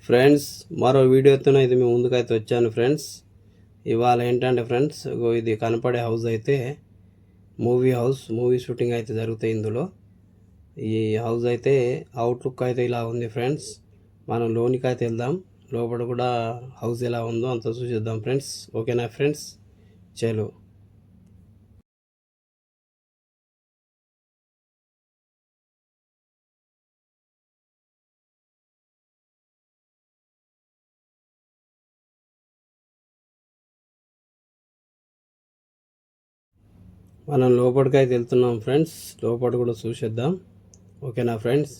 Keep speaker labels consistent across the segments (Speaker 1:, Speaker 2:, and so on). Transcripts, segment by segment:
Speaker 1: Friends, మరో వీడియోతోనైతే మేము ముందుకైతే వచ్చాను ఫ్రెండ్స్. ఇవాళ ఏంటంటే ఫ్రెండ్స్, ఇది కనపడే హౌస్ అయితే మూవీ షూటింగ్ అయితే జరుగుతాయి ఇందులో. ఈ హౌస్ అయితే అవుట్లుక్ అయితే ఇలా ఉంది ఫ్రెండ్స్. మనం లోనికి అయితే వెళ్దాం, లోపల కూడా హౌస్ ఎలా ఉందో అంత చూసేద్దాం ఫ్రెండ్స్. ఓకేనా ఫ్రెండ్స్, చలో. మనం లోపలికైతే వెళ్తున్నాం ఫ్రెండ్స్, లోపల కూడా చూసేద్దాం. ఓకేనా ఫ్రెండ్స్.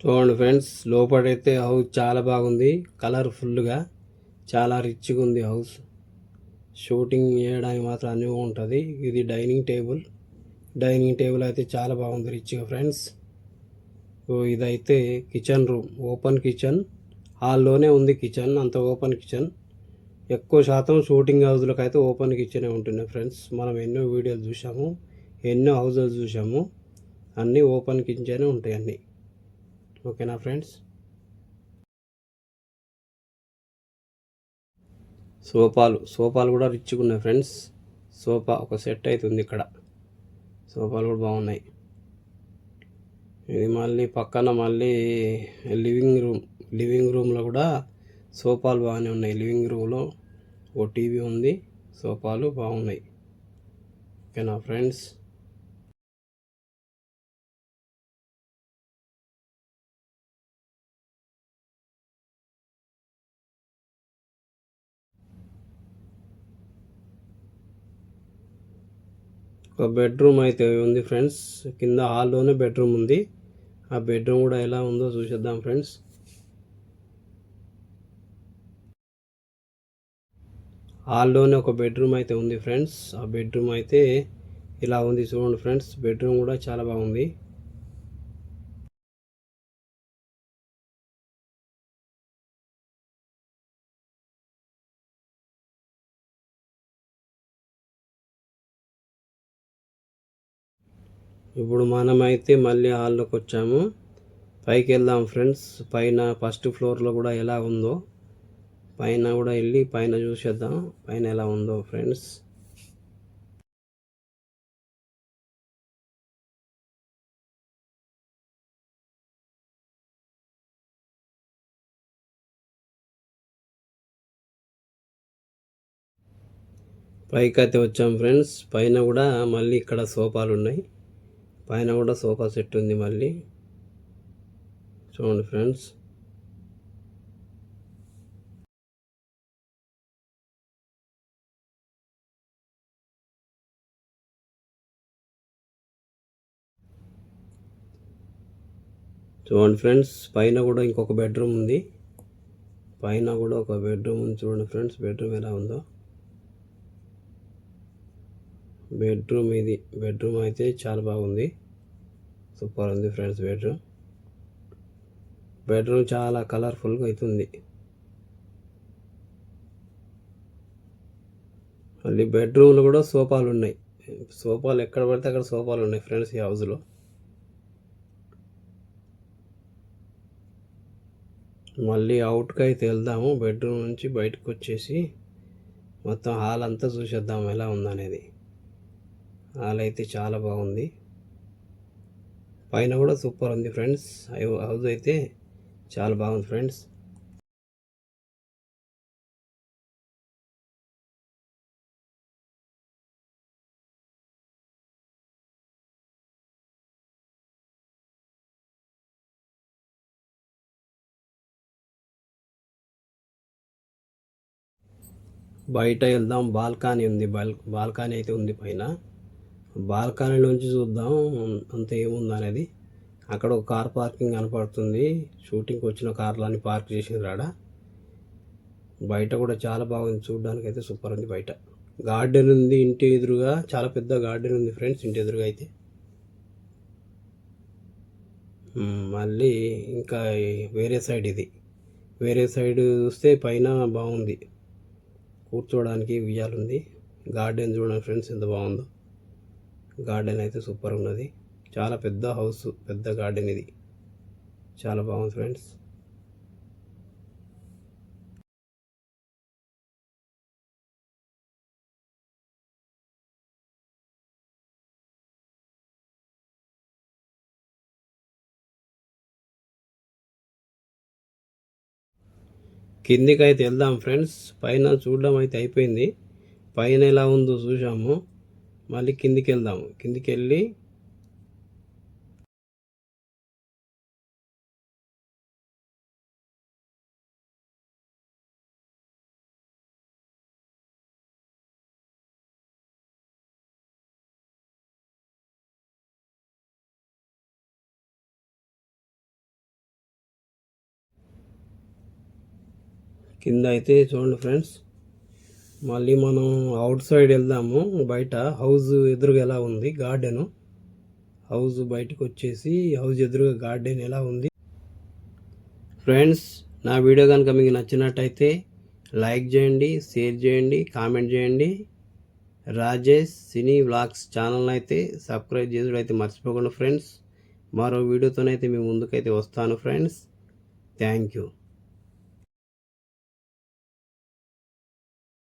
Speaker 1: చూడండి ఫ్రెండ్స్, లోపలైతే హౌస్ చాలా బాగుంది, కలర్ఫుల్గా చాలా రిచ్గా ఉంది హౌస్. షూటింగ్ చేయడానికి మాత్రం అన్నీ ఉంటుంది. ఇది డైనింగ్ టేబుల్ అయితే చాలా బాగుంది రిచ్గా ఫ్రెండ్స్. ఇదైతే కిచెన్ రూమ్, ఓపెన్ కిచెన్. హాల్లోనే ఉంది కిచెన్, అంత ఓపెన్ కిచెన్. ఎక్కువ శాతం షూటింగ్ హౌస్లకు అయితే ఓపెన్ కిచెనే ఉంటున్నాయి ఫ్రెండ్స్. మనం ఎన్నో వీడియోలు చూసాము, ఎన్నో హౌజెస్ చూసాము, అన్నీ ఓపెన్ కిచెనే ఉంటాయి అన్నీ. ఓకేనా ఫ్రెండ్స్. సోఫాలు కూడా రిచ్గా ఉన్నాయి ఫ్రెండ్స్. సోఫా ఒక సెట్ అవుతుంది ఇక్కడ. సోఫాలు కూడా బాగున్నాయి. ఇది మళ్ళీ పక్కన లివింగ్ రూమ్లో కూడా సోఫాలు బాగానే ఉన్నాయి. లివింగ్ రూమ్లో ఓ టీవీ ఉంది, సోఫాలు బాగున్నాయి. ఓకేనా ఫ్రెండ్స్. ఒక బెడ్రూమ్ అయితే ఉంది ఫ్రెండ్స్. కింద హాల్లోనే బెడ్రూమ్ ఉంది. ఆ బెడ్రూమ్ కూడా ఎలా ఉందో చూసేద్దాం ఫ్రెండ్స్. హాల్లోనే ఒక బెడ్రూమ్ అయితే ఉంది ఫ్రెండ్స్. ఆ బెడ్రూమ్ అయితే ఇలా ఉంది చూడండి ఫ్రెండ్స్. బెడ్రూమ్ కూడా చాలా బాగుంది. ఇప్పుడు మనమైతే మళ్ళీ హాల్లోకి వచ్చాము. పైకి వెళ్దాం ఫ్రెండ్స్. పైన ఫస్ట్ ఫ్లోర్లో కూడా ఎలా ఉందో పైన కూడా వెళ్ళి పైన చూసేద్దాం, పైన ఎలా ఉందో ఫ్రెండ్స్. పైకి అయితే వచ్చాం ఫ్రెండ్స్. పైన కూడా మళ్ళీ ఇక్కడ సోఫాలు ఉన్నాయి. పైన కూడా సోఫా సెట్ ఉంది మళ్ళీ. చూడండి ఫ్రెండ్స్. చూడండి ఫ్రెండ్స్, పైన కూడా ఇంకొక బెడ్రూమ్ ఉంది. చూడండి ఫ్రెండ్స్, బెడ్రూమ్ ఎలా ఉందో. బెడ్రూమ్ అయితే చాలా బాగుంది, సూపర్ ఉంది ఫ్రెండ్స్. బెడ్రూమ్ చాలా కలర్ఫుల్గా అవుతుంది. మళ్ళీ బెడ్రూమ్లో కూడా సోఫాలు ఉన్నాయి. సోఫాలు ఎక్కడ పడితే అక్కడ సోఫాలు ఉన్నాయి ఫ్రెండ్స్ ఈ హౌస్లో. మళ్ళీ అవుట్కి అయితే వెళ్దాము. బెడ్రూమ్ నుంచి బయటకు వచ్చేసి మొత్తం హాల్ అంతా చూసేద్దాము ఎలా ఉందనేది. హాల్ అయితే చాలా బాగుంది. పైన కూడా సూపర్ ఉంది ఫ్రెండ్స్. హౌస్ అయితే చాలా బాగుంది ఫ్రెండ్స్. బయట వెళ్దాం. బాల్కనీ ఉంది, బాల్కనీ అయితే ఉంది పైన. బాల్కనీ నుంచి చూద్దాం అంత ఏముంది అనేది. అక్కడ ఒక కార్ పార్కింగ్ కనపడుతుంది. షూటింగ్కి వచ్చిన కార్లన్నీ పార్క్ చేసిండ్రు ఆడ. బయట కూడా చాలా బాగుంది, చూడడానికి అయితే సూపర్ ఉంది. బయట గార్డెన్ ఉంది, ఇంటి ఎదురుగా చాలా పెద్ద గార్డెన్ ఉంది ఫ్రెండ్స్ ఇంటి ఎదురుగా అయితే. మళ్ళీ ఇంకా వేరే సైడ్ చూస్తే పైన బాగుంది. కూర్చోవడానికి ఉయ్యాలుంది. గార్డెన్ చూడండి ఫ్రెండ్స్ ఎంత బాగుందో. గార్డెన్ అయితే సూపర్ ఉన్నది. చాలా పెద్ద హౌస్, పెద్ద గార్డెన్ ఇది. చాలా బాగుంది ఫ్రెండ్స్. కిందికి అయితే వెళ్దాం ఫ్రెండ్స్. పైన చూడడం అయితే అయిపోయింది. పైన ఎలా ఉందో చూసాము. మళ్ళీ కిందికి వెళ్దాము. కిందికి వెళ్ళి కింద అయితే చూడండి ఫ్రెండ్స్. మళ్ళీ మనం అవుట్ సైడ్ వెళ్దాము. బయట హౌస్ ఎదురుగా ఎలా ఉంది గార్డెను. హౌస్ బయటకు వచ్చేసి హౌస్ ఎదురుగా గార్డెన్ ఎలా ఉంది ఫ్రెండ్స్. నా వీడియో కనుక మీకు నచ్చినట్టయితే లైక్ చేయండి, షేర్ చేయండి, కామెంట్ చేయండి. రాజేష్ సినీ వ్లాగ్స్ ఛానల్ అయితే సబ్స్క్రైబ్ చేసుడు అయితే మర్చిపోకుండా ఫ్రెండ్స్. మరో వీడియోతోనైతే మీ ముందుకైతే వస్తాను ఫ్రెండ్స్. Thank you.